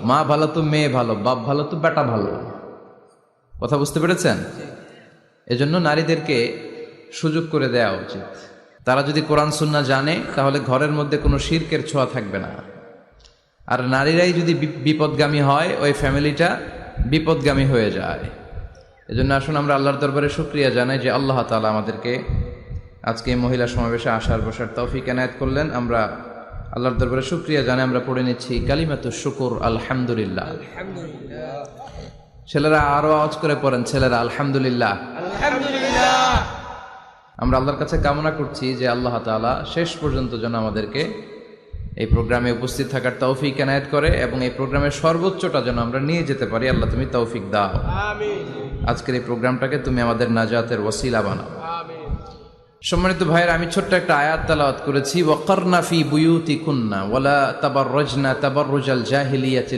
মা ভালো তো মেয়ে ভালো, বাপ ভালো তো বেটা ভালো। কথা বুঝতে পেরেছেন? এজন্য নারীদেরকে সুযোগ করে দেওয়া উচিত। তারা যদি কোরআন সুন্নাহ জানে তাহলে ঘরের মধ্যে কোনো শিরকের ছোঁয়া থাকবে না। আর নারীরাই যদি বিপদগামী হয়, ওই ফ্যামিলিটা বিপদগামী হয়ে যায়। এজন্য আসুন আমরা আল্লাহর দরবারে শুকরিয়া জানাই যে আল্লাহ তাআলা আমাদেরকে আজকে এই মহিলা সমাবেশে আসার বসার তৌফিক এনায়েত করলেন। আমরা আল্লাহর দরবারে শুকরিয়া জানাই। আমরা পড়ে নিচ্ছি কালিমাতুশ শুকর, আলহামদুলিল্লাহ। ছেলেরা আরো আওয়াজ করে পড়েন, ছেলেরা আলহামদুলিল্লাহ। আমরা আল্লাহর কাছে কামনা করছি যে আল্লাহ তাআলা শেষ পর্যন্ত যেন আমাদেরকে এই প্রোগ্রামে উপস্থিত থাকার তৌফিক এনায়েত করে এবং এই প্রোগ্রামের সর্বোচ্চটা যেন আমরা নিয়ে যেতে পারি। আল্লাহ তুমি তৌফিক দাও। আমিন। আজকের এই প্রোগ্রামটাকে তুমি আমাদের নাজাতের ওসিলা বানাও। আমিন। সম্মানিত ভাইয়ের, আমি ছোট্ট একটা আয়াত তেলাওয়াত করেছি, ওয়াকারনা ফি বুয়ুতিকুন্না ওয়ালা তাবাররাজনা তাবাররুজাল জাহিলিয়াতিল